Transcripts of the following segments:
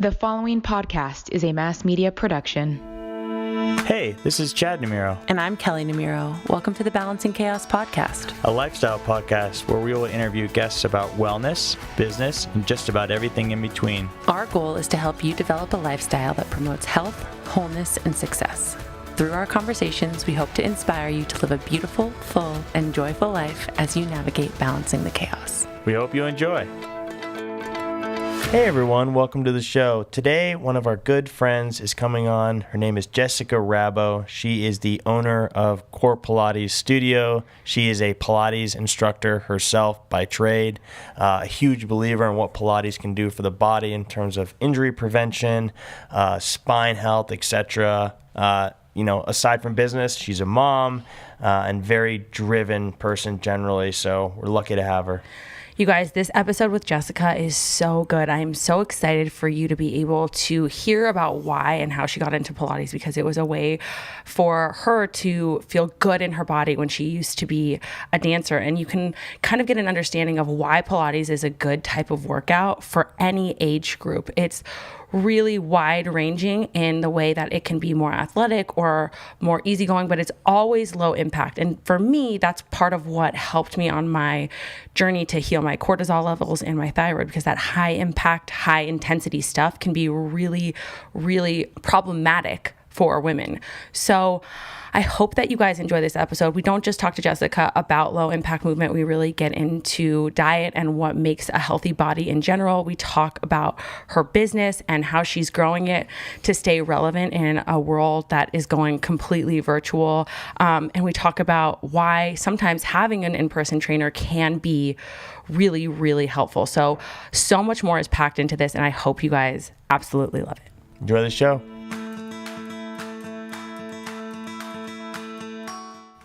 The following podcast is a mass media production. Hey, this is Chad Namiro. And I'm Kelley Namiro. Welcome to the Balancing Chaos podcast, A lifestyle podcast where we will interview guests about wellness, business, and just about everything in between. Our goal is to help you develop a lifestyle that promotes health, wholeness, and success. Through our conversations, we hope to inspire you to live a beautiful, full, and joyful life as you navigate balancing the chaos. We hope you enjoy. Hey everyone, welcome to the show. Today, one of our good friends is coming on. Her name is Jessica Rabbo. She is the owner of Core Pilates Studio. She is a Pilates instructor herself by trade, a huge believer in what Pilates can do for the body in terms of injury prevention, spine health, etc. Aside from business, she's a mom and very driven person generally, so we're lucky to have her. You guys, this episode with Jessica is so good. I am so excited for you to be able to hear about why and how she got into Pilates, because it was a way for her to feel good in her body when she used to be a dancer. And you can kind of get an understanding of why Pilates is a good type of workout for any age group. It's really wide ranging in the way that it can be more athletic or more easygoing, but it's always low impact. And for me, that's part of what helped me on my journey to heal my cortisol levels and my thyroid, because that high impact, high intensity stuff can be really, really problematic for women. So I hope that you guys enjoy this episode. We don't just talk to Jessica about low impact movement. We really get into diet and what makes a healthy body in general. We talk about her business and how she's growing it to stay relevant in a world that is going completely virtual. And we talk about why sometimes having an in-person trainer can be really, really helpful. So much more is packed into this, and I hope you guys absolutely love it. Enjoy the show.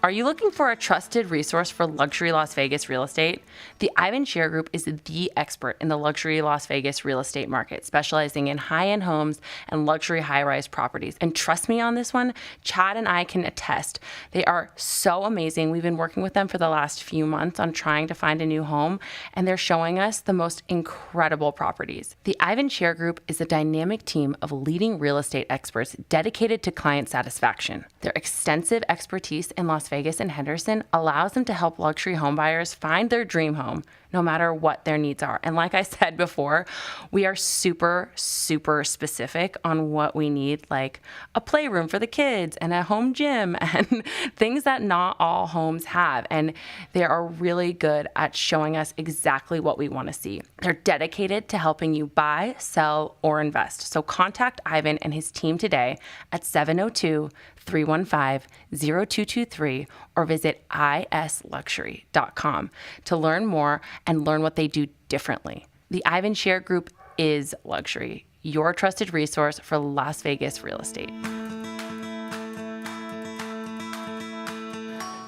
Are you looking for a trusted resource for luxury Las Vegas real estate? The Ivan Share Group is the expert in the luxury Las Vegas real estate market, specializing in high-end homes and luxury high-rise properties. And trust me on this one, Chad and I can attest. They are so amazing. We've been working with them for the last few months on trying to find a new home, and they're showing us the most incredible properties. The Ivan Share Group is a dynamic team of leading real estate experts dedicated to client satisfaction. Their extensive expertise in Las Vegas and Henderson allows them to help luxury home buyers find their dream home, no matter what their needs are. And like I said before, we are super, super specific on what we need, like a playroom for the kids and a home gym and things that not all homes have. And they are really good at showing us exactly what we want to see. They're dedicated to helping you buy, sell, or invest. So contact Ivan and his team today at 702-315-0223 or visit isluxury.com to learn more and learn what they do differently. The Ivan Share Group is luxury, your trusted resource for Las Vegas real estate.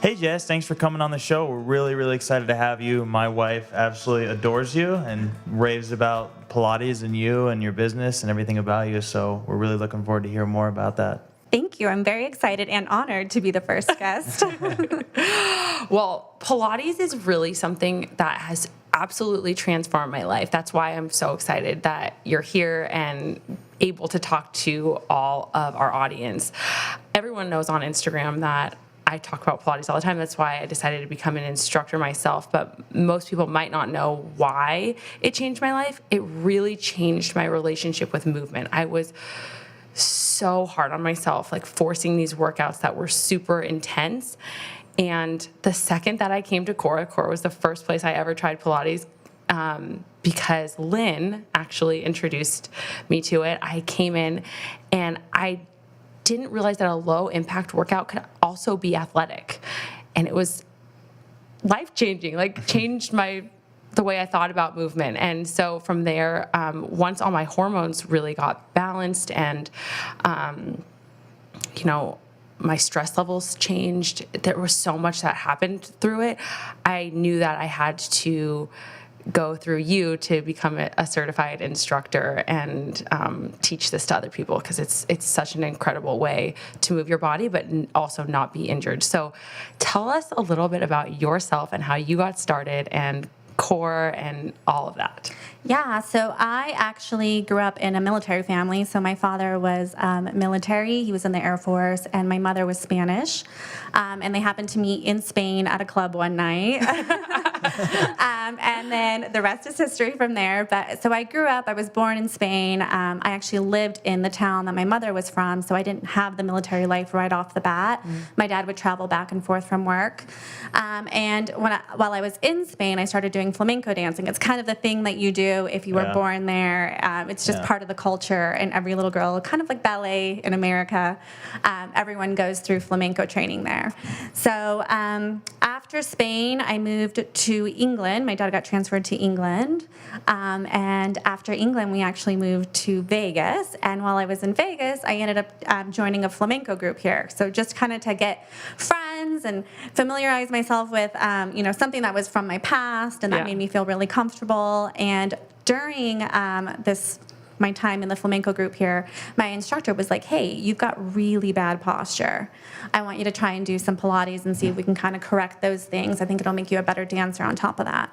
Hey Jess, thanks for coming on the show. We're really, really excited to have you. My wife absolutely adores you and raves about Pilates and you and your business and everything about you. So we're really looking forward to hear more about that. Thank you. I'm very excited and honored to be the first guest. Well, Pilates is really something that has absolutely transformed my life. That's why I'm so excited that you're here and able to talk to all of our audience. Everyone knows on Instagram that I talk about Pilates all the time. That's why I decided to become an instructor myself. But most people might not know why it changed my life. It really changed my relationship with movement. I was so hard on myself, like forcing these workouts that were super intense. And the second that I came to Core was the first place I ever tried Pilates, because Lynn actually introduced me to it. I came in and I didn't realize that a low impact workout could also be athletic. And it was life-changing, like changed the way I thought about movement. And so from there, once all my hormones really got balanced and, my stress levels changed, there was so much that happened through it. I knew that I had to go through you to become a certified instructor and teach this to other people, because it's such an incredible way to move your body, but also not be injured. So tell us a little bit about yourself and how you got started and core and all of that? Yeah, so I actually grew up in a military family. So my father was military, he was in the Air Force, and my mother was Spanish. And they happened to meet in Spain at a club one night. And then the rest is history from there. But so I grew up, I was born in Spain. I actually lived in the town that my mother was from, so I didn't have the military life right off the bat. My dad would travel back and forth from work. And while I was in Spain, I started doing flamenco dancing. It's kind of the thing that you do if you were born there. It's just part of the culture, and every little girl, kind of like ballet in America, everyone goes through flamenco training there. So after Spain, I moved to England. My dad got transferred to England. And after England, we actually moved to Vegas. And while I was in Vegas, I ended up joining a flamenco group here. So just kind of to get friends and familiarize myself with, something that was from my past, and that made me feel really comfortable. And during my time in the flamenco group here, my instructor was like, hey, you've got really bad posture. I want you to try and do some Pilates and see if we can kind of correct those things. I think it'll make you a better dancer on top of that.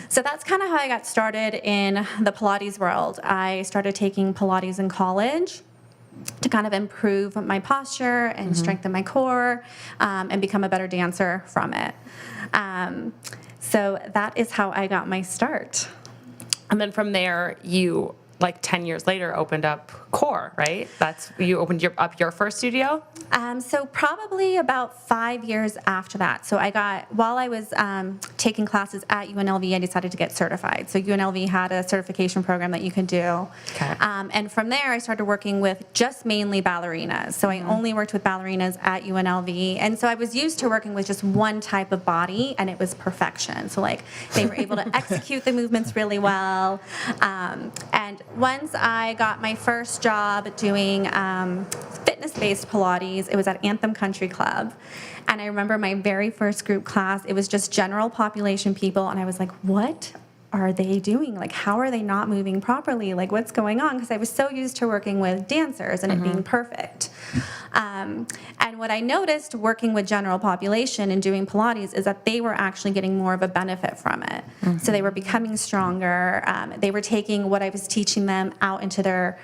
So that's kind of how I got started in the Pilates world. I started taking Pilates in college to kind of improve my posture and strengthen my core, and become a better dancer from it. So that is how I got my start. And then from there, you, like 10 years later, opened up Core, right? You opened up your first studio? So probably about 5 years after that. So while I was taking classes at UNLV, I decided to get certified. So UNLV had a certification program that you could do. Okay. And from there, I started working with just mainly ballerinas. So I only worked with ballerinas at UNLV. And so I was used to working with just one type of body, and it was perfection. So like they were able to execute the movements really well. And once I got my first job doing fitness-based Pilates, it was at Anthem Country Club. And I remember my very first group class, it was just general population people, and I was like, what are they doing? Like, how are they not moving properly? Like, what's going on? Because I was so used to working with dancers and it being perfect. And what I noticed working with general population and doing Pilates is that they were actually getting more of a benefit from it. So they were becoming stronger. They were taking what I was teaching them out into their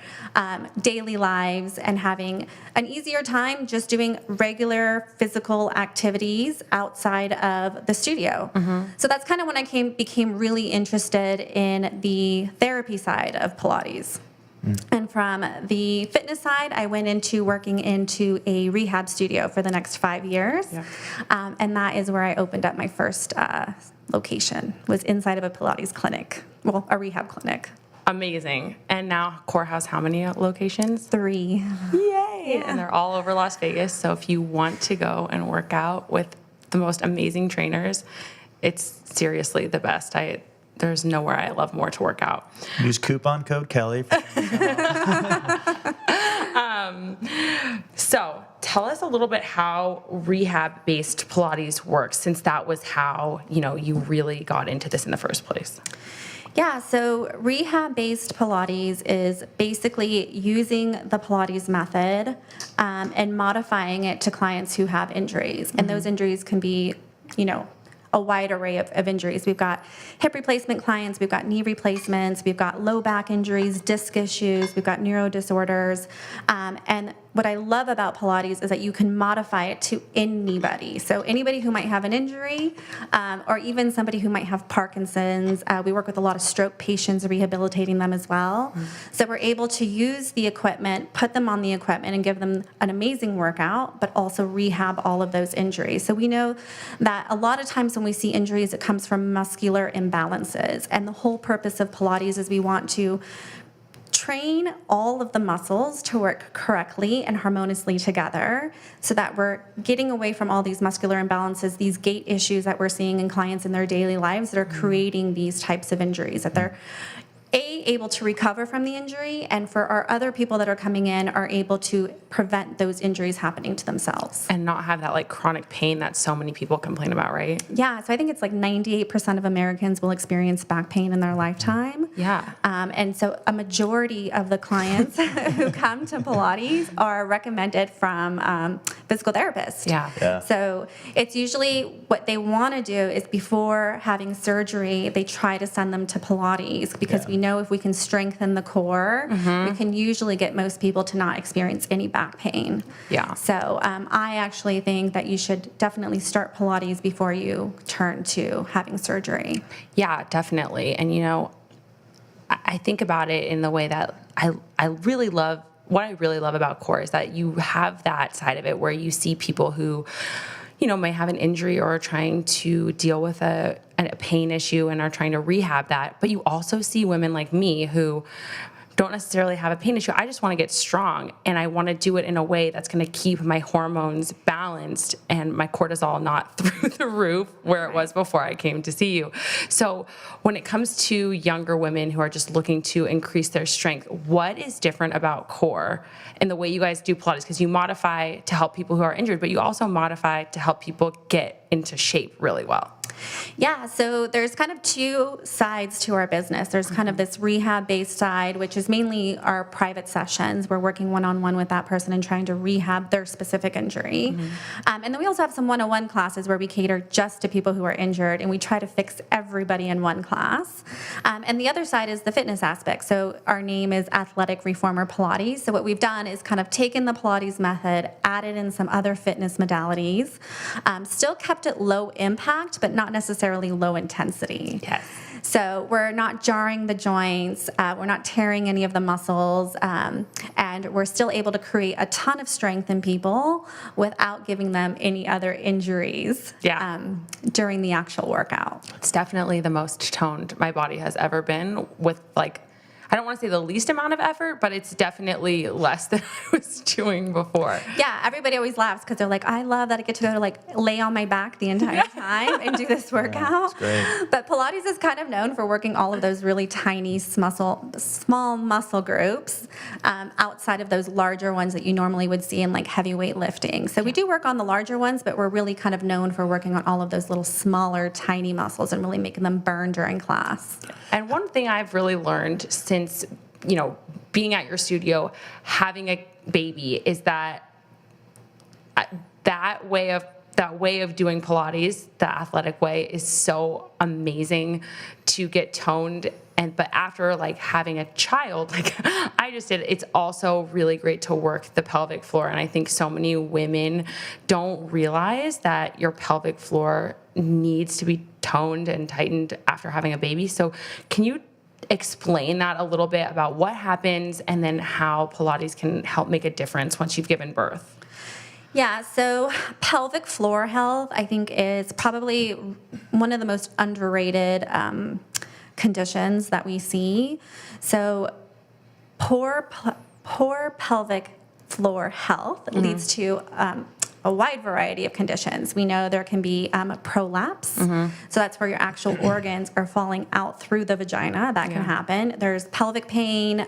daily lives and having an easier time just doing regular physical activities outside of the studio. So that's kind of when I became really interested in the therapy side of Pilates. And from the fitness side, I went into working into a rehab studio for the next 5 years. And that is where I opened up my first location, was inside of a Pilates clinic, well, a rehab clinic. Amazing. And now Core has how many locations? 3. Yay! Yeah. And they're all over Las Vegas. So if you want to go and work out with the most amazing trainers, it's seriously the best. There's nowhere I love more to work out. Use coupon code Kelley. So tell us a little bit how rehab-based Pilates works, since that was how you really got into this in the first place. Yeah, so rehab-based Pilates is basically using the Pilates method and modifying it to clients who have injuries. And those injuries can be, a wide array of injuries. We've got hip replacement clients, we've got knee replacements, we've got low back injuries, disc issues, we've got neuro disorders. And what I love about Pilates is that you can modify it to anybody. So anybody who might have an injury, or even somebody who might have Parkinson's. We work with a lot of stroke patients, rehabilitating them as well. So we're able to use the equipment, put them on the equipment, and give them an amazing workout, but also rehab all of those injuries. So we know that a lot of times when we see injuries, it comes from muscular imbalances. And the whole purpose of Pilates is we want to train all of the muscles to work correctly and harmoniously together so that we're getting away from all these muscular imbalances, these gait issues that we're seeing in clients in their daily lives that are creating these types of injuries, that they're able to recover from the injury, and for our other people that are coming in are able to prevent those injuries happening to themselves. And not have that like chronic pain that so many people complain about, right? Yeah, so I think it's like 98% of Americans will experience back pain in their lifetime. Yeah. And so a majority of the clients who come to Pilates are recommended from physical therapists. Yeah. So it's usually what they want to do is before having surgery, they try to send them to Pilates because we know if we can strengthen the core, we can usually get most people to not experience any back pain. Yeah. So I actually think that you should definitely start Pilates before you turn to having surgery. Yeah, definitely. And, you know, I think about it in the way that I really love, what I really love about Core is that you have that side of it where you see people who, you know, may have an injury or are trying to deal with a pain issue and are trying to rehab that. But you also see women like me who don't necessarily have a pain issue. I just want to get strong, and I want to do it in a way that's going to keep my hormones balanced and my cortisol not through the roof where it was before I came to see you. So when it comes to younger women who are just looking to increase their strength, what is different about Core and the way you guys do Pilates? Because you modify to help people who are injured, but you also modify to help people get into shape really well. Yeah, so there's kind of two sides to our business. There's kind of this rehab-based side, which is mainly our private sessions. We're working one-on-one with that person and trying to rehab their specific injury. And then we also have some one-on-one classes where we cater just to people who are injured, and we try to fix everybody in one class. And the other side is the fitness aspect. So our name is Athletic Reformer Pilates. So what we've done is kind of taken the Pilates method, added in some other fitness modalities, still kept it low impact, but not necessarily low intensity. Yes. So we're not jarring the joints, we're not tearing any of the muscles, and we're still able to create a ton of strength in people without giving them any other injuries during the actual workout. It's definitely the most toned my body has ever been with, like, I don't want to say the least amount of effort, but it's definitely less than I was doing before. Yeah, everybody always laughs because they're like, I love that I get to go to like lay on my back the entire time and do this workout. Great. But Pilates is kind of known for working all of those really tiny small muscle groups outside of those larger ones that you normally would see in like heavyweight lifting. So we do work on the larger ones, but we're really kind of known for working on all of those little smaller, tiny muscles and really making them burn during class. And one thing I've really learned since, you know, being at your studio, having a baby, is that that way of doing Pilates, the athletic way, is so amazing to get toned. But after like having a child, like I just did, it's also really great to work the pelvic floor. And I think so many women don't realize that your pelvic floor needs to be toned and tightened after having a baby. So can you explain that a little bit about what happens and then how Pilates can help make a difference once you've given birth? Yeah, so pelvic floor health, I think, is probably one of the most underrated conditions that we see. So poor pelvic floor health leads to a wide variety of conditions. We know there can be prolapse, so that's where your actual organs are falling out through the vagina. That can happen. There's pelvic pain.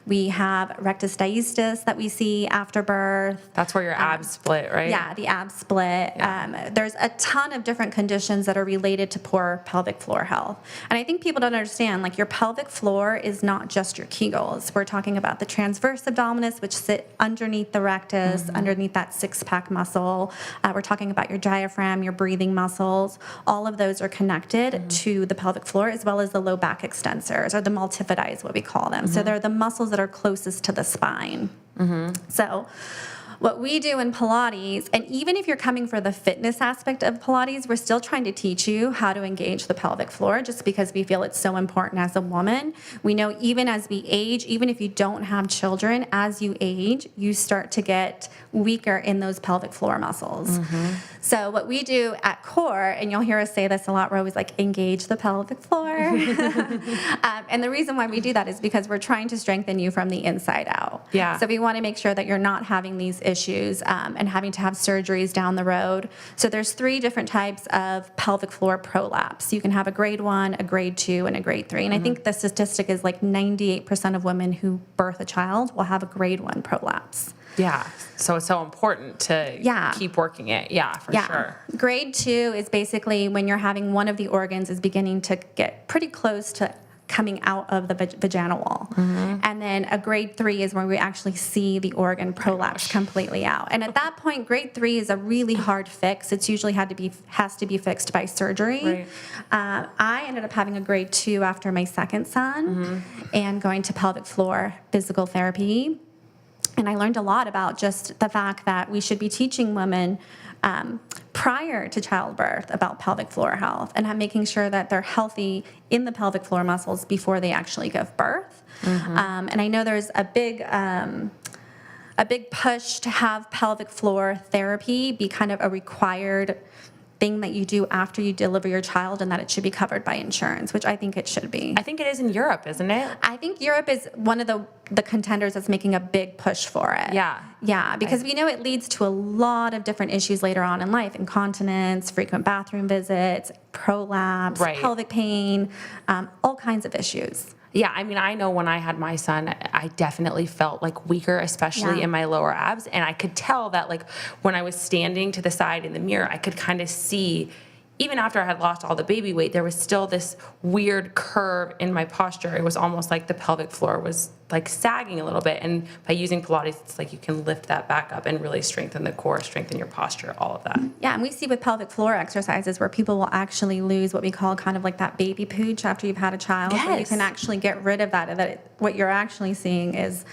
We have rectus diastasis that we see after birth. That's where your abs split, right? Yeah, the abs split. Yeah. There's a ton of different conditions that are related to poor pelvic floor health. And I think people don't understand, like, your pelvic floor is not just your Kegels. We're talking about the transverse abdominis, which sit underneath the rectus, underneath that six-pack muscle. We're talking about your diaphragm, your breathing muscles. All of those are connected to the pelvic floor, as well as the low back extensors, or the multifidi is what we call them. So they're the muscles that are closest to the spine. So what we do in Pilates, and even if you're coming for the fitness aspect of Pilates, we're still trying to teach you how to engage the pelvic floor, just because we feel it's so important as a woman. We know even as we age, even if you don't have children, as you age, you start to get weaker in those pelvic floor muscles. So what we do at Core, and you'll hear us say this a lot, we're always like, engage the pelvic floor. And the reason why we do that is because we're trying to strengthen you from the inside out. Yeah. So we want to make sure that you're not having these issues and having to have surgeries down the road. So there's 3 different types of pelvic floor prolapse. You can have a grade 1, a grade 2, and a grade 3. And I think the statistic is like 98% of women who birth a child will have a grade 1 prolapse. Yeah. So it's so important to keep working it. Yeah, for sure. Grade 2 is basically when you're having one of the organs is beginning to get pretty close to coming out of the vaginal wall. And then a grade 3 is where we actually see the organ prolapse completely out. And at that point, grade 3 is a really hard fix. It's usually has to be fixed by surgery. Right. I ended up having a grade 2 after my second son and going to pelvic floor physical therapy. And I learned a lot about just the fact that we should be teaching women prior to childbirth about pelvic floor health and making sure that they're healthy in the pelvic floor muscles before they actually give birth. And I know there's a big push to have pelvic floor therapy be kind of a required thing that you do after you deliver your child, and that it should be covered by insurance, which I think it should be. I think it is in Europe, isn't it? I think Europe is one of the contenders that's making a big push for it. Yeah, because we know it leads to a lot of different issues later on in life: incontinence, frequent bathroom visits, prolapse, pelvic pain, all kinds of issues. Yeah, I mean, I know when I had my son, I definitely felt like weaker, especially in my lower abs. And I could tell that like when I was standing to the side in the mirror, I could kind of see, even after I had lost all the baby weight, there was still this weird curve in my posture. It was almost like the pelvic floor was like sagging a little bit. And by using Pilates, it's like you can lift that back up and really strengthen the core, strengthen your posture, all of that. Yeah, and we see with pelvic floor exercises where people will actually lose what we call kind of like that baby pooch after you've had a child. Yes. Where you can actually get rid of that, and what you're actually seeing is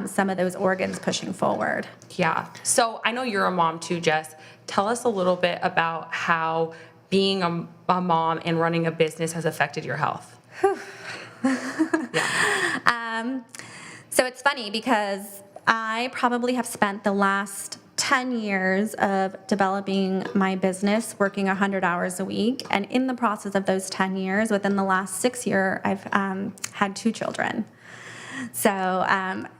some of those organs pushing forward. Yeah. So I know you're a mom too, Jess. Tell us a little bit about how being a mom and running a business has affected your health. So it's funny because I probably have spent the last 10 years of developing my business, working 100 hours a week. And in the process of those 10 years, within the last 6 years, I've had 2 children. So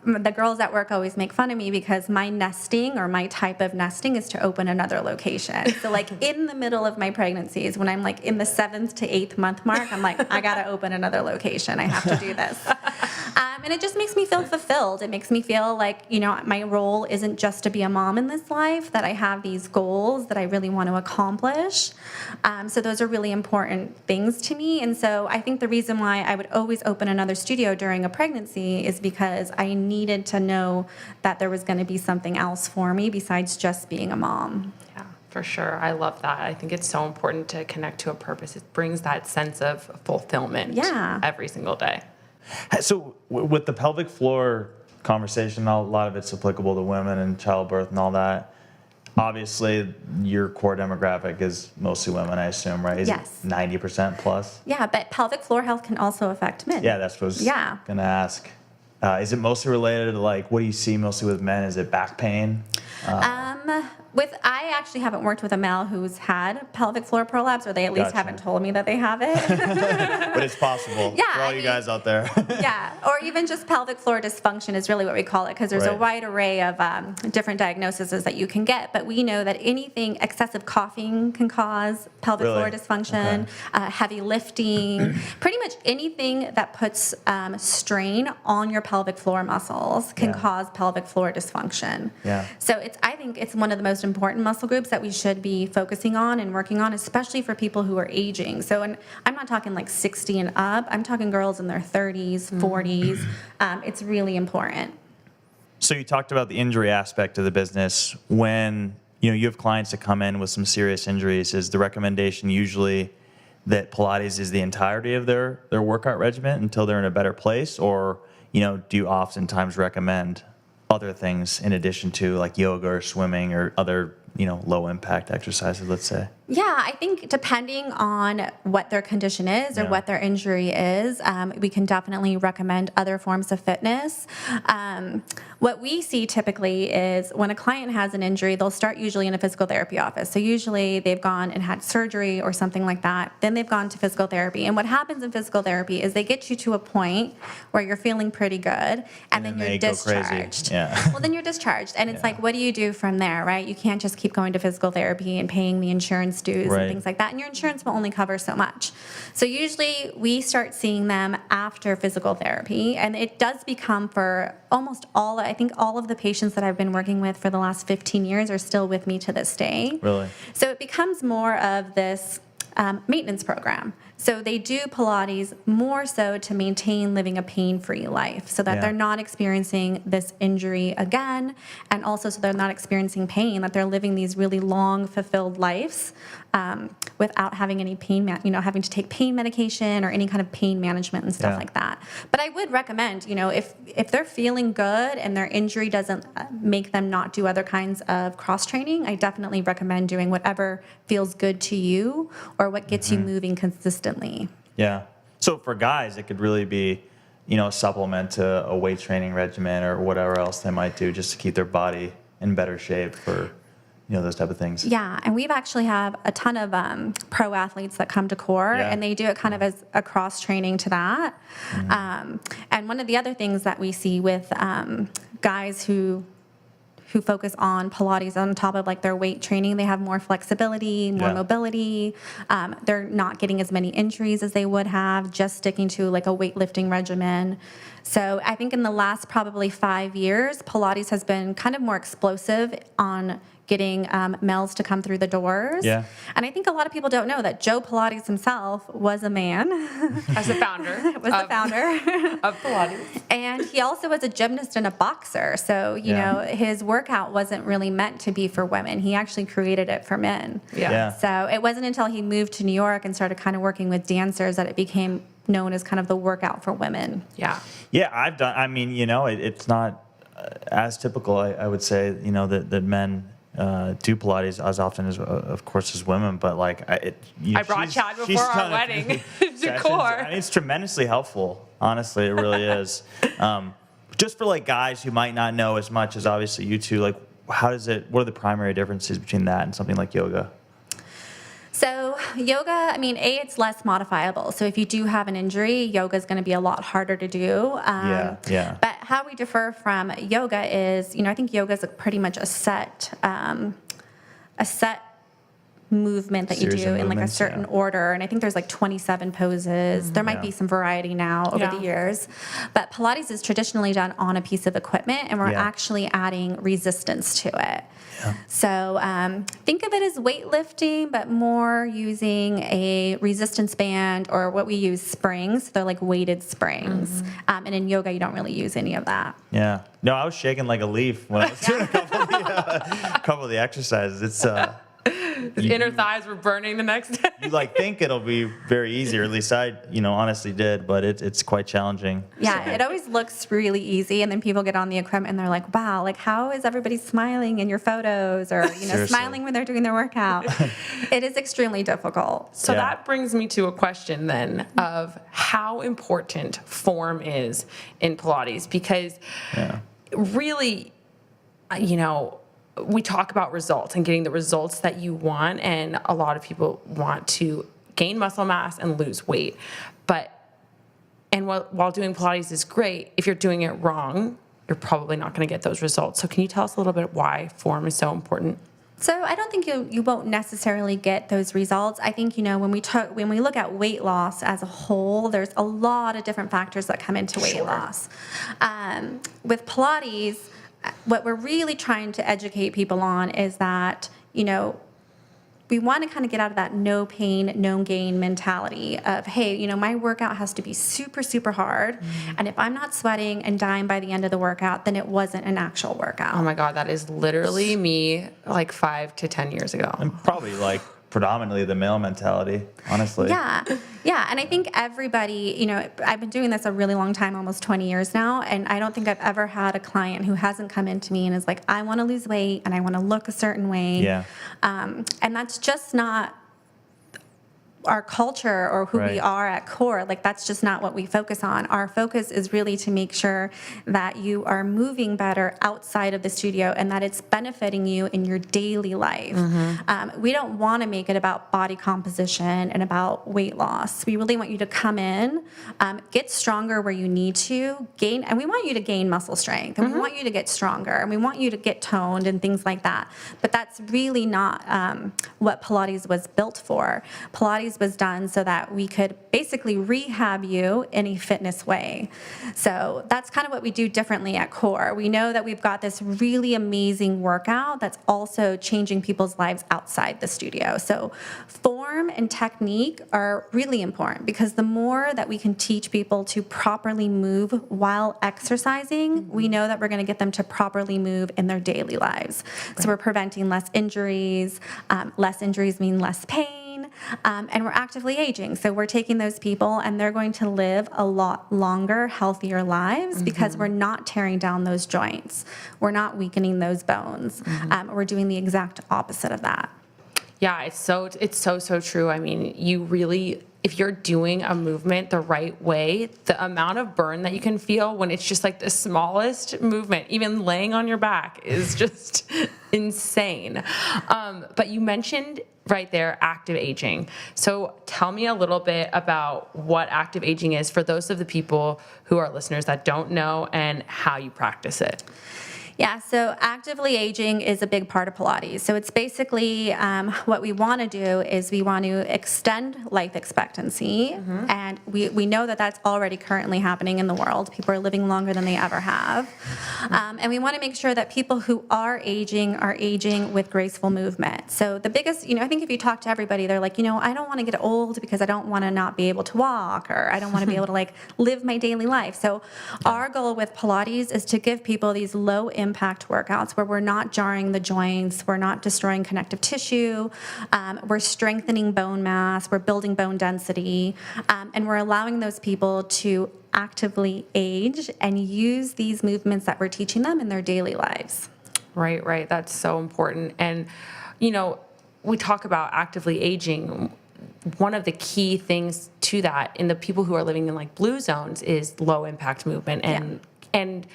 the girls at work always make fun of me because my nesting, or my type of nesting, is to open another location. So like in the middle of my pregnancies, when I'm like in the 7th to 8th month mark, I'm like, I gotta open another location. I have to do this. And it just makes me feel fulfilled. It makes me feel like, you know, my role isn't just to be a mom in this life, that I have these goals that I really want to accomplish. So those are really important things to me. And so I think the reason why I would always open another studio during a pregnancy is because I needed to know that there was going to be something else for me besides just being a mom. Yeah, for sure. I love that. I think it's so important to connect to a purpose. It brings that sense of fulfillment every single day. So with the pelvic floor conversation, a lot of it's applicable to women and childbirth and all that. Obviously, your core demographic is mostly women, I assume, right? Is Yes. it 90% plus? Yeah, but pelvic floor health can also affect men. Yeah, that's what I was going to ask. Is it mostly related to, like, what do you see mostly with men? Is it back pain? I actually haven't worked with a male who's had pelvic floor prolapse, or they at least haven't told me that they have it. But it's possible for all you guys out there. Yeah, or even just pelvic floor dysfunction is really what we call it, because there's a wide array of different diagnoses that you can get. But we know that anything, excessive coughing can cause pelvic floor dysfunction, heavy lifting, pretty much anything that puts strain on your pelvic floor muscles can cause pelvic floor dysfunction. Yeah. So I think it's one of the most important muscle groups that we should be focusing on and working on, especially for people who are aging. So, and I'm not talking like 60 and up. I'm talking girls in their 30s, 40s. It's really important. So you talked about the injury aspect of the business. When you have clients that come in with some serious injuries, is the recommendation usually that Pilates is the entirety of their workout regimen until they're in a better place, or do you oftentimes recommend other things in addition to like yoga or swimming or other low impact exercises, let's say? Yeah, I think depending on what their condition is or what their injury is, we can definitely recommend other forms of fitness. What we see typically is when a client has an injury, they'll start usually in a physical therapy office. So usually they've gone and had surgery or something like that. Then they've gone to physical therapy. And what happens in physical therapy is they get you to a point where you're feeling pretty good, and then you're discharged. Yeah. Well, then you're discharged. And it's like, what do you do from there, right? You can't just keep going to physical therapy and paying the insurance dues and things like that. And your insurance will only cover so much. So usually we start seeing them after physical therapy. And it does become for almost I think all of the patients that I've been working with for the last 15 years are still with me to this day. Really? So it becomes more of this maintenance program. So they do Pilates more so to maintain living a pain-free life so that they're not experiencing this injury again, and also so they're not experiencing pain, that they're living these really long, fulfilled lives without having any pain, having to take pain medication or any kind of pain management and stuff like that. But I would recommend, if they're feeling good and their injury doesn't make them not do other kinds of cross-training, I definitely recommend doing whatever feels good to you or what gets you moving consistently. Yeah. So for guys, it could really be, a supplement to a weight training regimen or whatever else they might do just to keep their body in better shape for, those type of things. Yeah, and we've actually have a ton of pro athletes that come to Core, and they do it kind of as a cross training to that. And one of the other things that we see with guys who focus on Pilates on top of like their weight training, they have more flexibility, more mobility. They're not getting as many injuries as they would have just sticking to like a weightlifting regimen. So I think in the last probably 5 years, Pilates has been kind of more explosive on getting males to come through the doors. Yeah. And I think a lot of people don't know that Joe Pilates himself was a man. As the founder. The founder. Of Pilates. And he also was a gymnast and a boxer. So, his workout wasn't really meant to be for women. He actually created it for men. Yeah. So it wasn't until he moved to New York and started kind of working with dancers that it became known as kind of the workout for women. Yeah. Yeah, it's not as typical, I would say, that men do Pilates as often as, of course, as women. But I brought Chad before our wedding to Core. I mean, it's tremendously helpful. Honestly, it really is. Just for guys who might not know as much as obviously you two, what are the primary differences between that and something like yoga? So yoga, it's less modifiable. So if you do have an injury, yoga is going to be a lot harder to do. But how we differ from yoga is, I think yoga is pretty much a set movement that you do in a certain order. And I think there's 27 poses. There might be some variety now over the years. But Pilates is traditionally done on a piece of equipment, and we're actually adding resistance to it. Yeah. So think of it as weightlifting, but more using a resistance band or what we use springs. They're like weighted springs. And in yoga, you don't really use any of that. Yeah. No, I was shaking like a leaf when I was doing a couple of the exercises. It's his inner thighs were burning the next day. You think it'll be very easy, or at least I, honestly did, but it's quite challenging. Yeah, so. It always looks really easy, and then people get on the equipment and they're like, "Wow, how is everybody smiling in your photos, or smiling when they're doing their workout?" It is extremely difficult. So that brings me to a question then of how important form is in Pilates, because really, we talk about results and getting the results that you want, and a lot of people want to gain muscle mass and lose weight. While doing Pilates is great, if you're doing it wrong, you're probably not going to get those results. So can you tell us a little bit why form is so important? So I don't think you won't necessarily get those results. I think, when we look at weight loss as a whole, there's a lot of different factors that come into weight loss. With Pilates, what we're really trying to educate people on is that, we want to kind of get out of that no pain, no gain mentality of, hey, my workout has to be super, super hard. And if I'm not sweating and dying by the end of the workout, then it wasn't an actual workout. Oh my God, that is literally me 5 to 10 years ago. And probably predominantly the male mentality, honestly. Yeah. Yeah. And I think everybody, I've been doing this a really long time, almost 20 years now. And I don't think I've ever had a client who hasn't come into me and is like, I want to lose weight and I want to look a certain way. Yeah. And that's just not our culture or who we are at Core. Like, that's just not what we focus on. Our focus is really to make sure that you are moving better outside of the studio and that it's benefiting you in your daily life. We don't want to make it about body composition and about weight loss. We really want you to come in, get stronger where you need to, gain, and we want you to gain muscle strength, and we want you to get stronger, and we want you to get toned and things like that. But that's really not what Pilates was built for. Pilates was done so that we could basically rehab you in a fitness way. So that's kind of what we do differently at Core. We know that we've got this really amazing workout that's also changing people's lives outside the studio. So form and technique are really important because the more that we can teach people to properly move while exercising, we know that we're going to get them to properly move in their daily lives. So we're preventing less injuries. Less injuries mean less pain. And we're actively aging. So we're taking those people and they're going to live a lot longer, healthier lives because we're not tearing down those joints. We're not weakening those bones. We're doing the exact opposite of that. Yeah, it's so true. I mean, you really, if you're doing a movement the right way, the amount of burn that you can feel when it's just like the smallest movement, even laying on your back, is just insane. But you mentioned right there active aging. So tell me a little bit about what active aging is for those of the people who are listeners that don't know and how you practice it. Yeah, so actively aging is a big part of Pilates. So it's basically what we want to do is we want to extend life expectancy. And we know that that's already currently happening in the world. People are living longer than they ever have. And we want to make sure that people who are aging with graceful movement. So the biggest, I think if you talk to everybody, they're like, I don't want to get old because I don't want to not be able to walk, or I don't want to be able to live my daily life. So our goal with Pilates is to give people these low impact workouts where we're not jarring the joints, we're not destroying connective tissue, we're strengthening bone mass, we're building bone density, and we're allowing those people to actively age and use these movements that we're teaching them in their daily lives. Right. That's so important. And, we talk about actively aging. One of the key things to that in the people who are living in blue zones is low impact movement and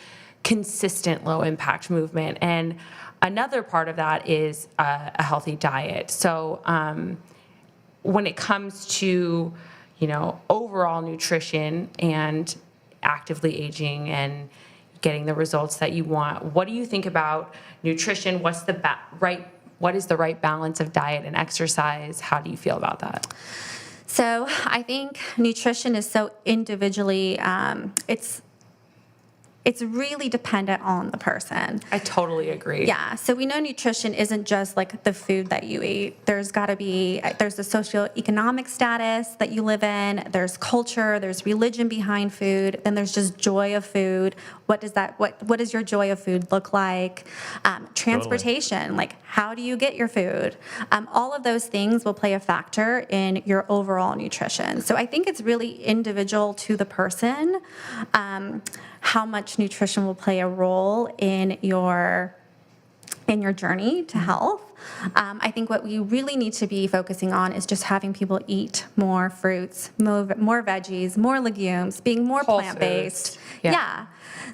consistent low impact movement. And another part of that is a healthy diet. So when it comes to, overall nutrition and actively aging and getting the results that you want, what do you think about nutrition? What is the right balance of diet and exercise? How do you feel about that? So I think nutrition is so individually, it's really dependent on the person. I totally agree. Yeah. So we know nutrition isn't just the food that you eat. There's the socioeconomic status that you live in. There's culture. There's religion behind food. Then there's just joy of food. What does your joy of food look like? Transportation. Totally. How do you get your food? All of those things will play a factor in your overall nutrition. So I think it's really individual to the person. How much nutrition will play a role in your journey to health. I think what we really need to be focusing on is just having people eat more fruits, more veggies, more legumes, being more plant-based. Yeah.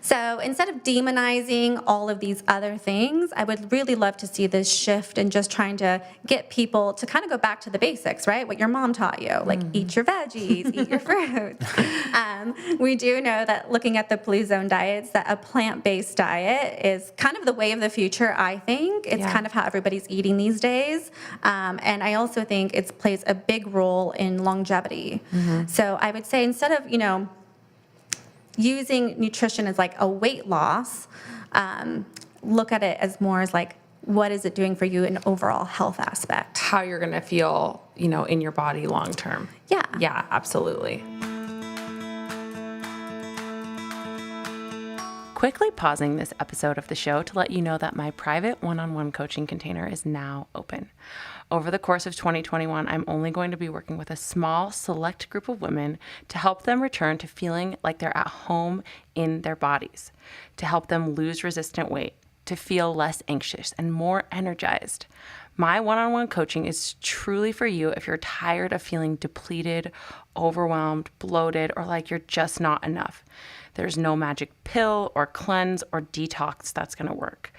So instead of demonizing all of these other things, I would really love to see this shift and just trying to get people to kind of go back to the basics, right? What your mom taught you, eat your veggies, eat your fruits. We do know that looking at the blue zone diets, that a plant-based diet is kind of the way of the future, I think. It's kind of how everybody's eating these days. And I also think it plays a big role in longevity. So I would say instead of, using nutrition as a weight loss, look at it as more as what is it doing for you in overall health aspect? How you're going to feel, in your body long term. Yeah. Yeah, absolutely. quickly pausing this episode of the show to let you know that my private one-on-one coaching container is now open. Over the course of 2021, I'm only going to be working with a small, select group of women to help them return to feeling like they're at home in their bodies, to help them lose resistant weight, to feel less anxious and more energized. My one-on-one coaching is truly for you if you're tired of feeling depleted, overwhelmed, bloated, or like you're just not enough. There's no magic pill or cleanse or detox that's going to work.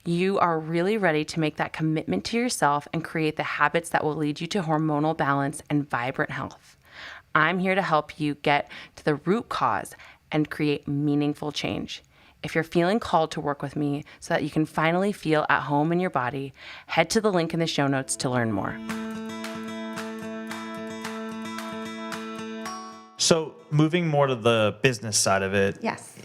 You are really ready to make that commitment to yourself and create the habits that will lead you to hormonal balance and vibrant health. I'm here to help you get to the root cause and create meaningful change. If you're feeling called to work with me so that you can finally feel at home in your body, head to the link in the show notes to learn more. So moving more to the business side of it, Yes.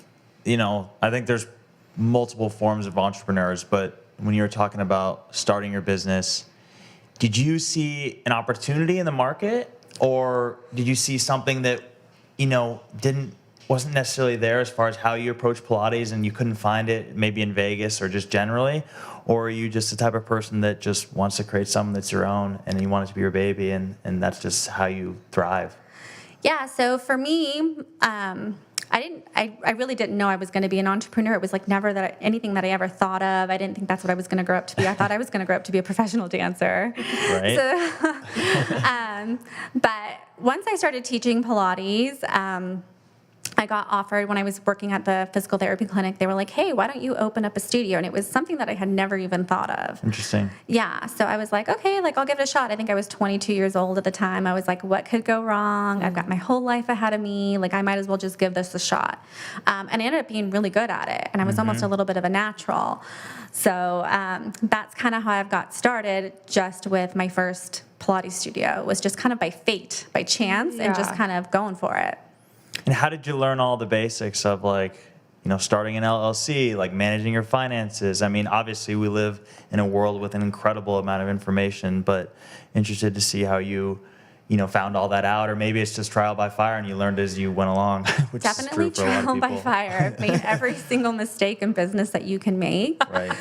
I think there's multiple forms of entrepreneurs, but when you were talking about starting your business, did you see an opportunity in the market, or did you see something that, wasn't necessarily there as far as how you approach Pilates and you couldn't find it maybe in Vegas or just generally? Or are you just the type of person that just wants to create something that's your own and you want it to be your baby and that's just how you thrive? Yeah, so for me, I really didn't know I was going to be an entrepreneur. It was like never anything that I ever thought of. I didn't think that's what I was going to grow up to be. I thought I was going to grow up to be a professional dancer. Right. So, but once I started teaching Pilates, I got offered when I was working at the physical therapy clinic. They were like, hey, why don't you open up a studio? And it was something that I had never even thought of. Interesting. Yeah. So I was like, okay, I'll give it a shot. I think I was 22 years old at the time. I was like, what could go wrong? I've got my whole life ahead of me. I might as well just give this a shot. And I ended up being really good at it. And I was almost a little bit of a natural. So that's kind of how I've got started, just with my first Pilates studio. It was just kind of by fate, by chance, and just kind of going for it. And how did you learn all the basics of starting an LLC, managing your finances? I mean, obviously we live in a world with an incredible amount of information, but interested to see how you found all that out, or maybe it's just trial by fire and you learned as you went along, which Definitely is true for a lot of trial by people. fire. I've made every single mistake in business that you can make, Right.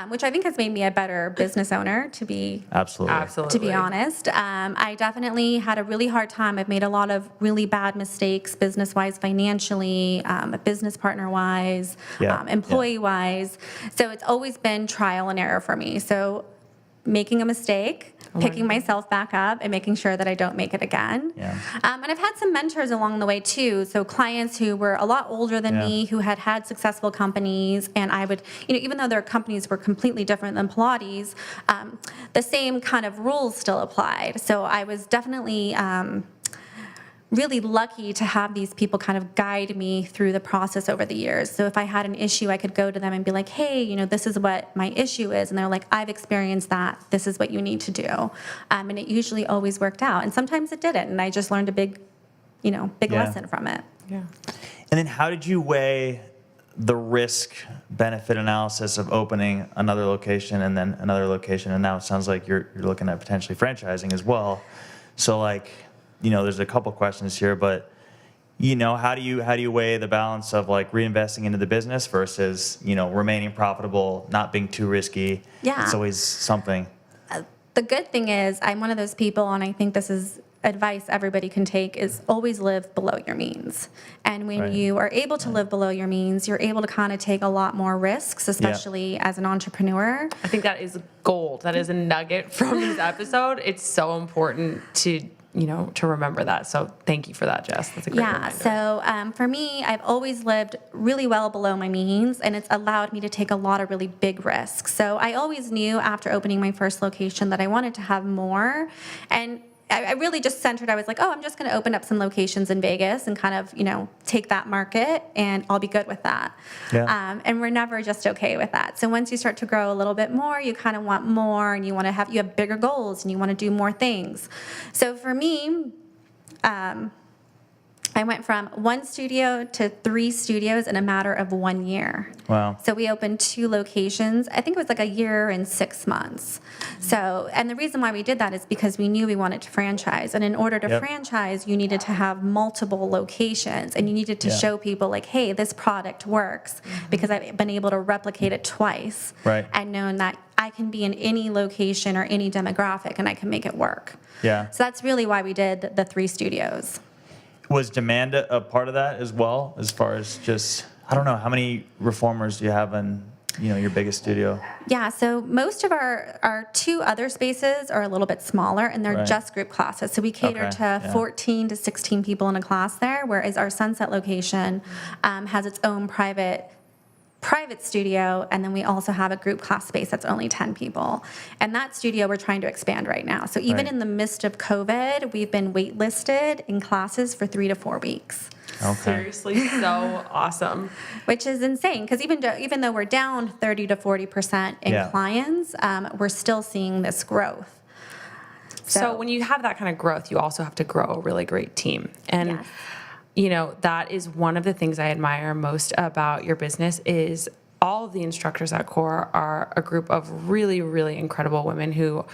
Which I think has made me a better business owner, to be Absolutely. to be honest. I definitely had a really hard time. I've made a lot of really bad mistakes, business-wise, financially, business partner-wise, employee-wise. So it's always been trial and error for me. So making a mistake, picking myself back up, and making sure that I don't make it again. Yeah. And I've had some mentors along the way too. So clients who were a lot older than me, who had successful companies, and I would, even though their companies were completely different than Pilates, the same kind of rules still applied. So I was definitely really lucky to have these people kind of guide me through the process over the years. So if I had an issue, I could go to them and be like, hey, this is what my issue is. And they're like, I've experienced that. This is what you need to do. And it usually always worked out. And sometimes it didn't. And I just learned a big lesson from it. Yeah. And then how did you weigh the risk-benefit analysis of opening another location and then another location? And now it sounds like you're looking at potentially franchising as well. So there's a couple questions here, but how do you weigh the balance of reinvesting into the business versus remaining profitable, not being too risky? Yeah. It's always something. The good thing is I'm one of those people, and I think this is advice everybody can take, is always live below your means. And when you are able to live below your means, you're able to kind of take a lot more risks, especially as an entrepreneur. I think that is gold. That is a nugget from this episode. It's so important to remember that. So thank you for that, Jess. That's a great reminder. So for me, I've always lived really well below my means, and it's allowed me to take a lot of really big risks. So I always knew after opening my first location that I wanted to have more. And I really just centered, I was like, I'm just going to open up some locations in Vegas and kind of, take that market, and I'll be good with that. Yeah. And we're never just okay with that. So once you start to grow a little bit more, you kind of want more, and you have bigger goals, and you want to do more things. So for me, I went from 1 studio to 3 studios in a matter of 1 year. Wow. So we opened 2 locations. I think it was like a year and 6 months. So, and the reason why we did that is because we knew we wanted to franchise. And in order to franchise, you needed to have multiple locations, and you needed to show people like, hey, this product works, because I've been able to replicate it twice. Right. And known that I can be in any location or any demographic and I can make it work. Yeah. So that's really why we did the 3 studios. Was demand a part of that as well, as far as just, I don't know, how many reformers do you have in, your biggest studio? Yeah, so most of our 2 other spaces are a little bit smaller, and they're just group classes. So we cater to 14 to 16 people in a class there, whereas our Sunset location has its own private studio, and then we also have a group class space that's only 10 people. And that studio we're trying to expand right now. So even in the midst of COVID, we've been waitlisted in classes for 3 to 4 weeks. Okay. Seriously, so awesome. Which is insane, because even though we're down 30 to 40% in clients, we're still seeing this growth. So when you have that kind of growth, you also have to grow a really great team. And that is one of the things I admire most about your business is all of the instructors at Core are a group of really, really incredible women who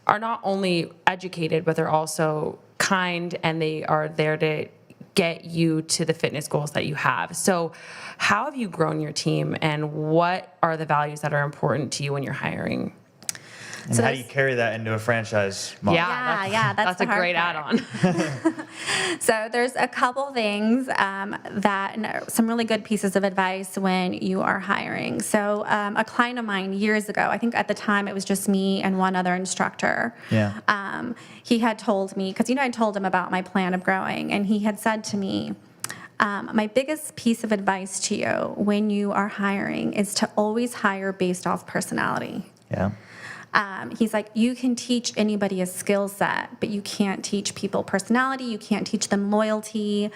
are not only educated, but they're also kind, and they are there to get you to the fitness goals that you have. So how have you grown your team, and what are the values that are important to you when you're hiring? And So how do you carry that into a franchise model? That's a the hard great part. add-on. So there's a couple things some really good pieces of advice when you are hiring. So a client of mine years ago, I think at the time it was just me and one other instructor. Yeah. He had told me, because I told him about my plan of growing, and he had said to me, my biggest piece of advice to you when you are hiring is to always hire based off personality. Yeah. He's like, you can teach anybody a skill set, but you can't teach people personality. You can't teach them loyalty.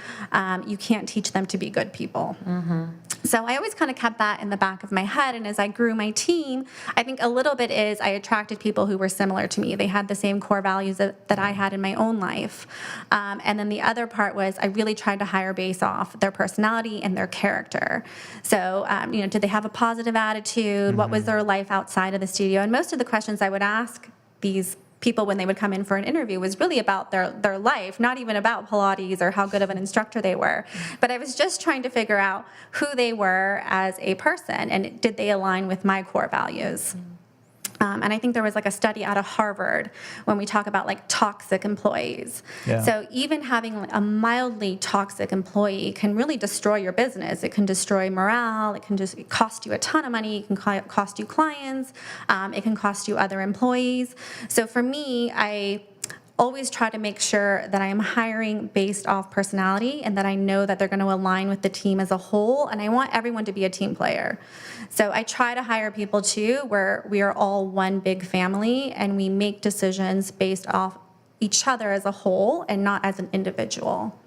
You can't teach them to be good people. Mm-hmm. So I always kind of kept that in the back of my head. And as I grew my team, I think a little bit is I attracted people who were similar to me. They had the same core values that I had in my own life. And then the other part was I really tried to hire based off their personality and their character. So, did they have a positive attitude? Mm-hmm. What was their life outside of the studio? And most of the questions I would ask these people when they would come in for an interview was really about their life, not even about Pilates or how good of an instructor they were. But I was just trying to figure out who they were as a person, and did they align with my core values. And I think there was like a study out of Harvard when we talk about like toxic employees. Yeah. So even having a mildly toxic employee can really destroy your business. It can destroy morale. It can just cost you a ton of money. It can cost you clients. It can cost you other employees. So for me, I always try to make sure that I am hiring based off personality, and that I know that they're going to align with the team as a whole. And I want everyone to be a team player. So I try to hire people too where we are all one big family, and we make decisions based off each other as a whole and not as an individual.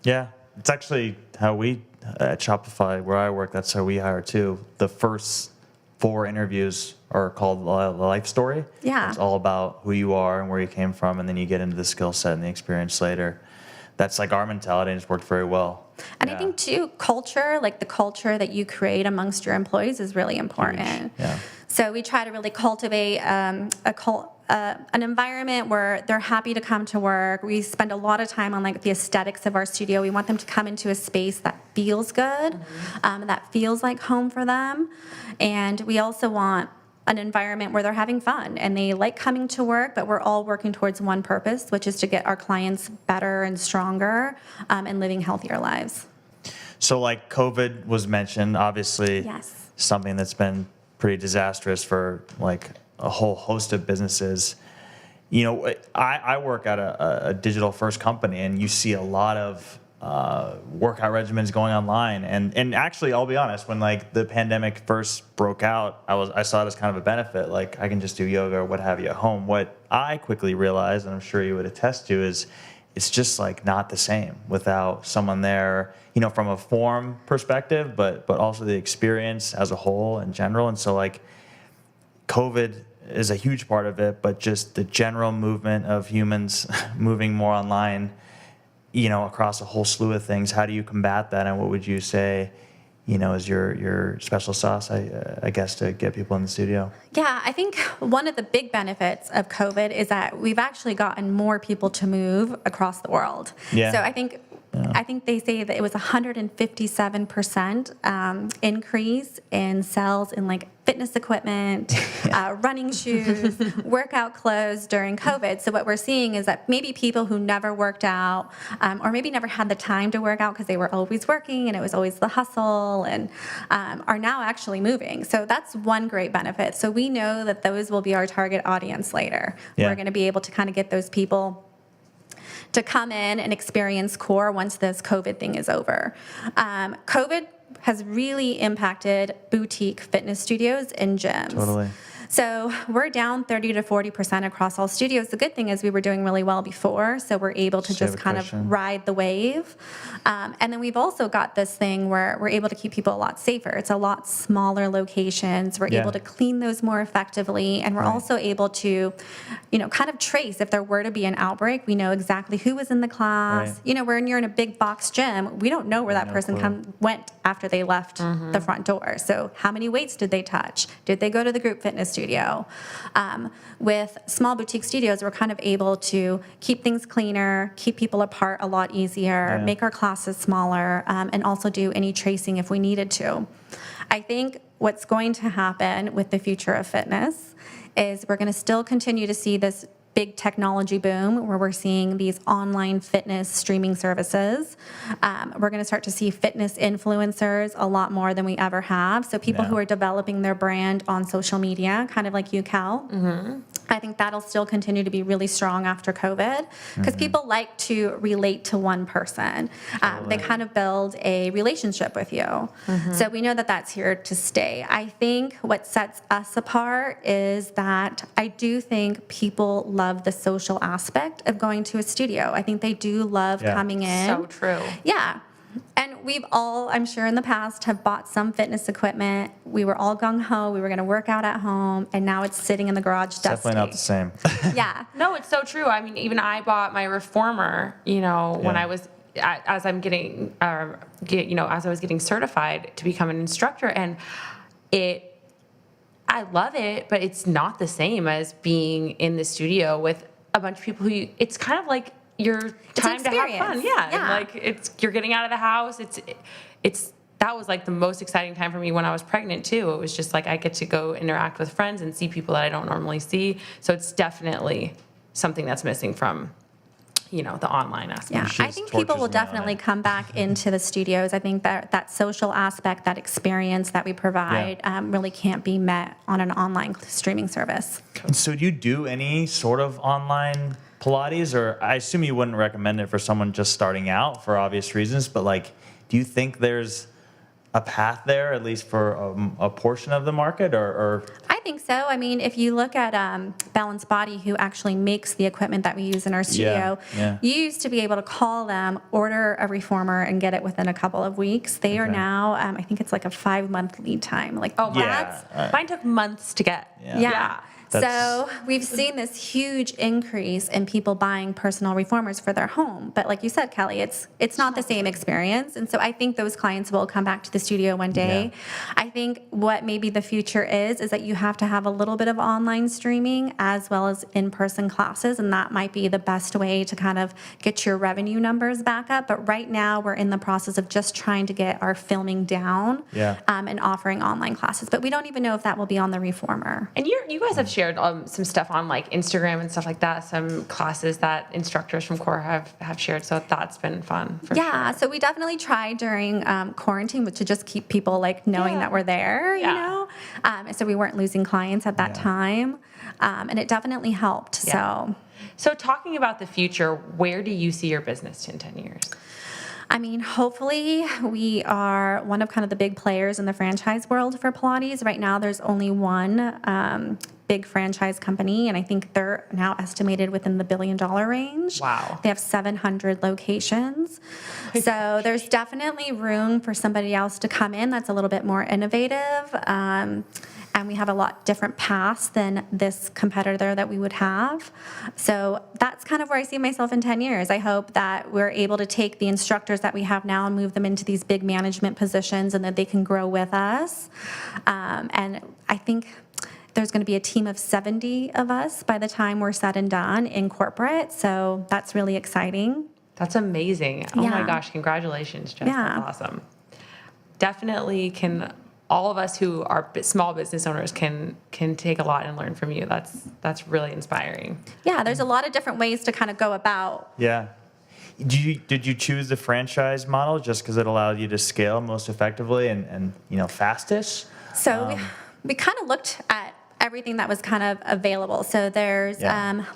Yeah, it's actually how we at Shopify, where I work, that's how we hire too. The first 4 interviews are called the life story. Yeah. It's all about who you are and where you came from, and then you get into the skill set and the experience later. That's like our mentality, and it's worked very well. And I think too, culture, like the culture that you create amongst your employees is really important. Huge. Yeah. So we try to really cultivate an environment where they're happy to come to work. We spend a lot of time on like the aesthetics of our studio. We want them to come into a space that feels good, that feels like home for them. And we also want an environment where they're having fun and they like coming to work, but we're all working towards one purpose, which is to get our clients better and stronger and living healthier lives. So like COVID was mentioned, obviously. Yes. Something that's been pretty disastrous for like a whole host of businesses. I work at a digital first company, and you see a lot of workout regimens going online, and actually, I'll be honest, when like the pandemic first broke out, I saw it as kind of a benefit. Like I can just do yoga or what have you at home. What I quickly realized, and I'm sure you would attest to, is it's just like not the same without someone there, from a form perspective, but also the experience as a whole in general. And so like COVID is a huge part of it, but just the general movement of humans moving more online across a whole slew of things. How do you combat that? And what would you say, is your special sauce, I guess, to get people in the studio? Yeah, I think one of the big benefits of COVID is that we've actually gotten more people to move across the world. Yeah. So I think they say that it was 157% increase in sales in like fitness equipment, running shoes, workout clothes during COVID. So what we're seeing is that maybe people who never worked out or maybe never had the time to work out because they were always working and it was always the hustle and are now actually moving. So that's one great benefit. So we know that those will be our target audience later. Yeah. We're going to be able to kind of get those people to come in and experience Core once this COVID thing is over. COVID has really impacted boutique fitness studios and gyms. Totally. So we're down 30 to 40% across all studios. The good thing is we were doing really well before, so we're able to just kind of ride the wave. And then we've also got this thing where we're able to keep people a lot safer. It's a lot smaller locations. We're able to clean those more effectively, and we're also able to, kind of trace if there were to be an outbreak. We know exactly who was in the class. Right. When you're in a big box gym, we don't know where that person went after they left the front door. So how many weights did they touch? Did they go to the group fitness studio? With small boutique studios, we're kind of able to keep things cleaner, keep people apart a lot easier, make our classes smaller, and also do any tracing if we needed to. I think what's going to happen with the future of fitness is we're going to still continue to see this big technology boom where we're seeing these online fitness streaming services. We're going to start to see fitness influencers a lot more than we ever have. So people who are developing their brand on social media, kind of like you, Cal. Mm-hmm. I think that'll still continue to be really strong after COVID because people like to relate to one person. They kind of build a relationship with you. Mm-hmm. So we know that that's here to stay. I think what sets us apart is that I do think people love the social aspect of going to a studio. I think they do love coming in. So true. Yeah. And we've all, I'm sure in the past, have bought some fitness equipment. We were all gung-ho. We were going to work out at home. And now it's sitting in the garage dusty. Definitely not the same. Yeah. No, it's so true. I mean, even I bought my reformer, when I was, as I'm getting, as I was getting certified to become an instructor. And I love it, but it's not the same as being in the studio with a bunch of people it's kind of like your time to have fun. Yeah. And like you're getting out of the house. That was like the most exciting time for me when I was pregnant too. It was just like I get to go interact with friends and see people that I don't normally see. So it's definitely something that's missing from, the online aspect. Yeah, I think people will definitely come back into the studios. I think that social aspect, that experience that we provide really can't be met on an online streaming service. So do you do any sort of online Pilates, or I assume you wouldn't recommend it for someone just starting out for obvious reasons, but like, do you think there's a path there, at least for a portion of the market, or? I think so. I mean, if you look at Balance Body, who actually makes the equipment that we use in our studio, you used to be able to call them, order a reformer, and get it within a couple of weeks. They are now, I think it's like a 5-month lead time. Like, mine took months to get. Yeah. So we've seen this huge increase in people buying personal reformers for their home. But like you said, Kelley, it's not the same experience. And so I think those clients will come back to the studio one day. Yeah. I think what maybe the future is that you have to have a little bit of online streaming as well as in-person classes. And that might be the best way to kind of get your revenue numbers back up. But right now we're in the process of just trying to get our filming down and offering online classes. But we don't even know if that will be on the reformer. And you guys have shared some stuff on like Instagram and stuff like that, some classes that instructors from Core have shared, so that's been fun for sure. So we definitely tried during quarantine to just keep people like knowing that we're there, you know, so we weren't losing clients at that time, and it definitely helped. So talking about the future, where do you see your business in 10 years? I mean, hopefully we are one of kind of the big players in the franchise world for Pilates. Right now there's only one big franchise company, and I think they're now estimated within the $1 billion range. Wow. They have 700 locations. So there's definitely room for somebody else to come in that's a little bit more innovative. And and we have a lot different paths than this competitor that we would have. So that's kind of where I see myself in 10 years. I hope that we're able to take the instructors that we have now and move them into these big management positions and that they can grow with us. And I think there's going to be a team of 70 of us by the time we're said and done in corporate. So that's really exciting. That's amazing. Oh Yeah. my gosh, congratulations, Jess. Yeah. That's awesome. Definitely can all of us who are small business owners can take a lot and learn from you. That's really inspiring. Yeah, there's a lot of different ways to kind of go about. Yeah. Did you choose the franchise model just because it allowed you to scale most effectively and fastest? So we kind of looked at everything that was kind of available. So there's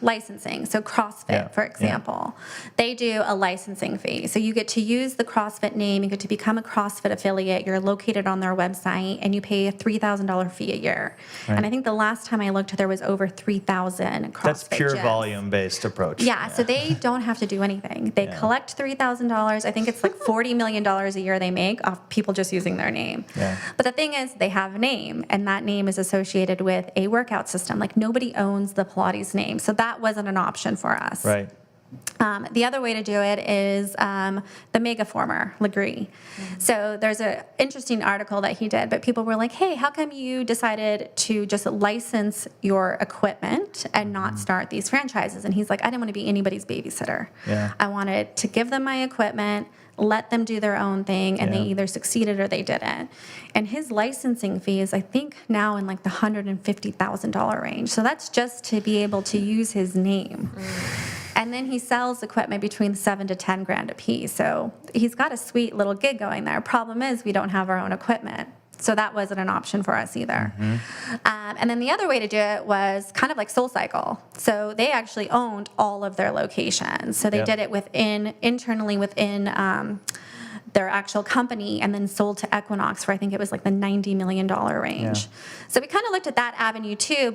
licensing. So CrossFit, for example, they do a licensing fee. So you get to use the CrossFit name, you get to become a CrossFit affiliate, you're located on their website, and you pay a $3,000 fee a year. Right. And I think the last time I looked, there was over 3,000 CrossFit That's pure gyms. volume-based approach. Yeah, so they don't have to do anything. They collect $3,000. I think it's like $40 million a year they make off people just using their name. Yeah. But the thing is, they have a name, and that name is associated with a workout system. Like, nobody owns the Pilates name, so that wasn't an option for us. Right. The other way to do it is the Megaformer, Legree. So there's an interesting article that he did, but people were like, hey, how come you decided to just license your equipment and not start these franchises? And he's like, I didn't want to be anybody's babysitter. Yeah. I wanted to give them my equipment, let them do their own thing, and they either succeeded or they didn't. And his licensing fee is, I think, now in like the $150,000 range. So that's just to be able to use his name. And then he sells equipment between $7,000 to $10,000 a piece. So he's got a sweet little gig going there. Problem is, we don't have our own equipment. So that wasn't an option for us either. And then the other way to do it was kind of like SoulCycle. So they actually owned all of their locations. So they did it internally within their actual company, and then sold to Equinox for, I think it was like the $90 million range. So we kind of looked at that avenue too,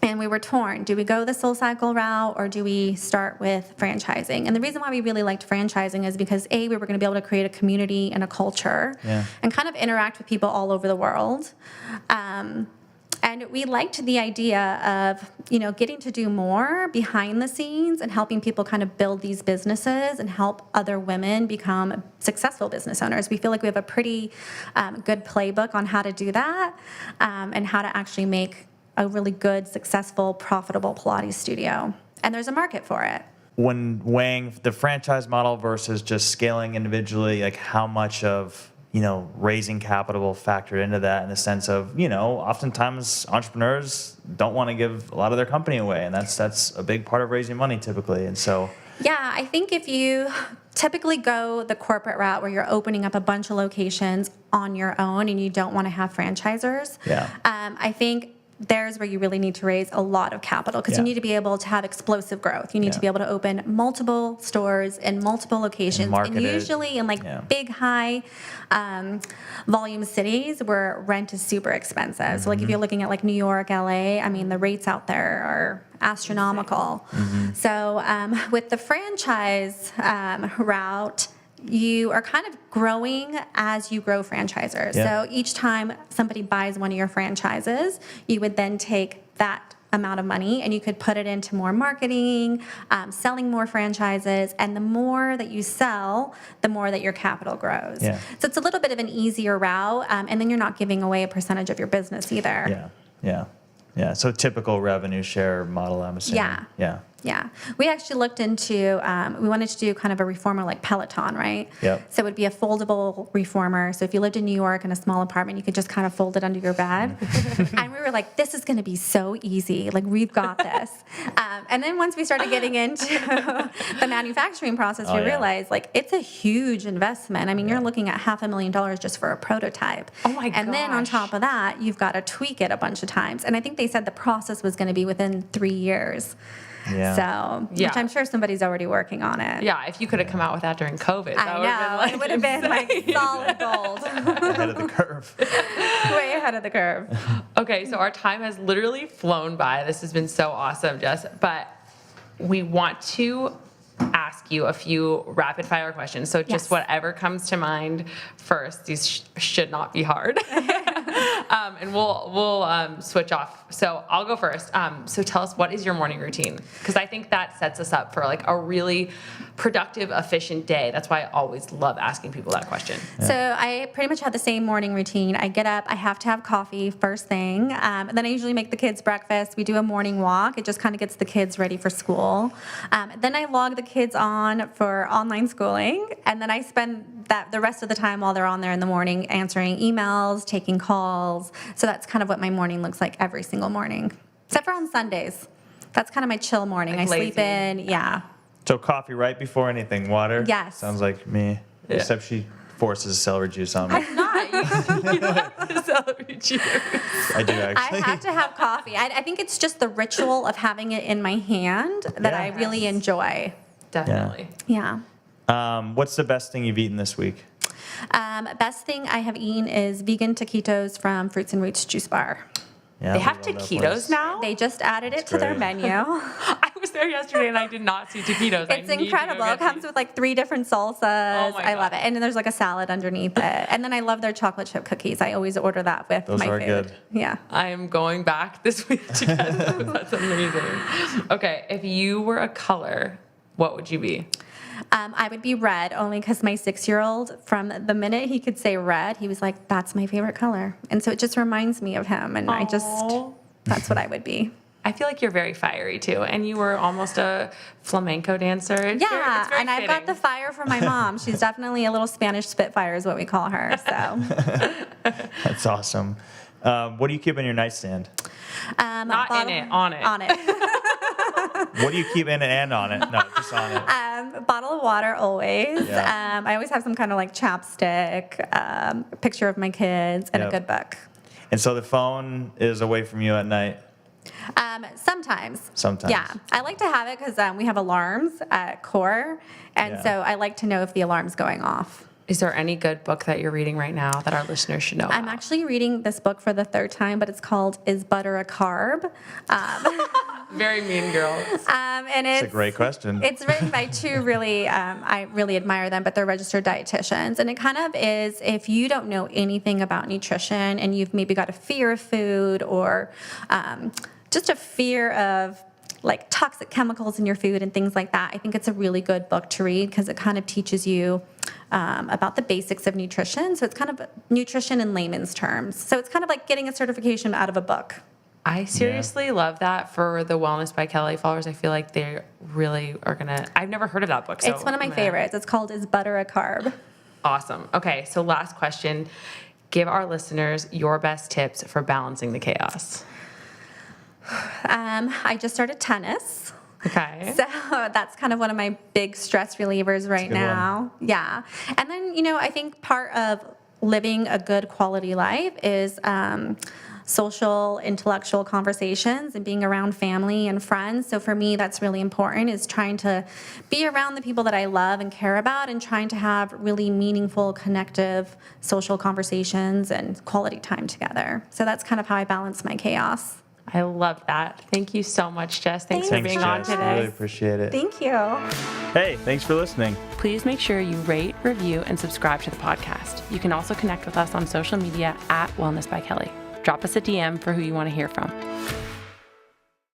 and we were torn. Do we go the SoulCycle route, or do we start with franchising? And the reason why we really liked franchising is because, A, we were going to be able to create a community and a culture and kind of interact with people all over the world. And we liked the idea of, getting to do more behind the scenes and helping people kind of build these businesses and help other women become successful business owners. We feel like we have a pretty good playbook on how to do that and how to actually make a really good, successful, profitable Pilates studio. And there's a market for it. When weighing the franchise model versus just scaling individually, like how much of, raising capital factored into that, in the sense of, oftentimes entrepreneurs don't want to give a lot of their company away. And that's a big part of raising money typically. And so... Yeah, I think if you typically go the corporate route where you're opening up a bunch of locations on your own and you don't want to have franchisors, I think there's where you really need to raise a lot of capital, because you need to be able to have explosive growth. You need to be able to open multiple stores in multiple locations, and usually in big, high volume cities where rent is super expensive. So if you're looking at New York, LA, I mean, the rates out there are astronomical. So with the franchise route, you are kind of growing as you grow franchisors. So each time somebody buys one of your franchises, you would then take that amount of money and you could put it into more marketing, selling more franchises, and the more that you sell, the more that your capital grows. So it's a little bit of an easier route, and then you're not giving away a percentage of your business either. Yeah. So typical revenue share model, I'm assuming. Yeah. We actually looked into, we wanted to do kind of a reformer like Peloton, right? So it would be a foldable reformer. So if you lived in New York in a small apartment, you could just kind of fold it under your bed. And we were like, this is going to be so easy. We've got this. And then once we started getting into the manufacturing process, we realized it's a huge investment. I mean, you're looking at $500,000 just for a prototype. Oh my gosh. And then on top of that, you've got to tweak it a bunch of times. And I think they said the process was going to be within 3 years. So, which I'm sure somebody's already working on it. Yeah, if you could have come out with that during COVID, it would have been solid gold. Ahead of the curve. Way ahead of the curve. Okay, so our time has literally flown by. This has been so awesome, Jess. But we want to ask you a few rapid fire questions. So just whatever comes to mind first. These should not be hard. And we'll switch off. So I'll go first. So tell us, what is your morning routine? Because I think that sets us up for like a really productive, efficient day. That's why I always love asking people that question. So I pretty much have the same morning routine. I get up, I have to have coffee first thing. And then I usually make the kids breakfast. We do a morning walk. It just kind of gets the kids ready for school. Then I log the kids on for online schooling. And then I spend the rest of the time while they're on there in the morning answering emails, taking calls. So that's kind of what my morning looks like every single morning, except for on Sundays. That's kind of my chill morning. Like I sleep in, yeah. So coffee right before anything, water? Yes. Sounds like me, Yeah. except she forces celery juice on me. Not you don't have to celery juice. I do actually. I have to have coffee. I think it's just the ritual of having it in my hand that Yeah. I really enjoy. Definitely. Yeah. What's the best thing you've eaten this week? Best thing I have eaten is vegan taquitos from Fruits and Roots Juice Bar. Yeah, They we have love that taquitos place. now? They just added it to their great. menu. I was there yesterday and I did not see taquitos. It's incredible. It comes with like 3 different salsas. I love God. it. And then there's like a salad underneath it. And then I love their chocolate chip cookies. I always order that with Those my are food. good. Yeah. I am going back this week to get those. That's amazing. Okay, if you were a color, what would you be? I would be red only because my 6-year-old, from the minute he could say red, he was like, that's my favorite color. And so it just reminds me of him. And that's what I would be. I feel like you're very fiery too, and you were almost a flamenco dancer. It's Yeah, very and I've got fitting. the fire from my mom. She's definitely a little Spanish Spitfire is what we call her. So That's awesome. What do you keep on your nightstand? Not in it, on it. On it. What do you keep in it and on it? No, just on it. A bottle of water always. Yeah. I always have some kind of like chapstick, a picture of my kids, and Yep. a good book. And so the phone is away from you at night? Sometimes. Sometimes. Yeah. I like to have it because we have alarms at Core. And Yeah. so I like to know if the alarm's going off. Is there any good book that you're reading right now that our listeners should know I'm about? actually reading this book for the 3rd time, but it's called Is Butter a Carb? Very mean girls. And It's a great question. It's written by 2 really, I really admire them, but they're registered dietitians. And it kind of is, if you don't know anything about nutrition and you've maybe got a fear of food or just a fear of like toxic chemicals in your food and things like that, I think it's a really good book to read because it kind of teaches you about the basics of nutrition. So it's kind of nutrition in layman's terms. So it's kind of like getting a certification out of a book. I seriously love that for the Wellness by Kelley followers. I feel like they really are gonna. I've never heard of that book. So It's one of my I'm gonna- favorites. It's called Is Butter a Carb? Awesome. Okay, so last question. Give our listeners your best tips for balancing the chaos. I just started tennis. Okay. So that's kind of one of my big stress relievers right good now. Yeah. And then, I think part of living a good quality life is social, intellectual conversations and being around family and friends. So for me, that's really important, is trying to be around the people that I love and care about and trying to have really meaningful, connective social conversations and quality time together. So that's kind of how I balance my chaos. I love that. Thank you so much, Jess. Thanks for Thanks, being on Jess. today. Really appreciate it. Thank you. Hey, thanks for listening. Please make sure you rate, review, and subscribe to the podcast. You can also connect with us on social media at Wellness by Kelley. Drop us a DM for who you want to hear from.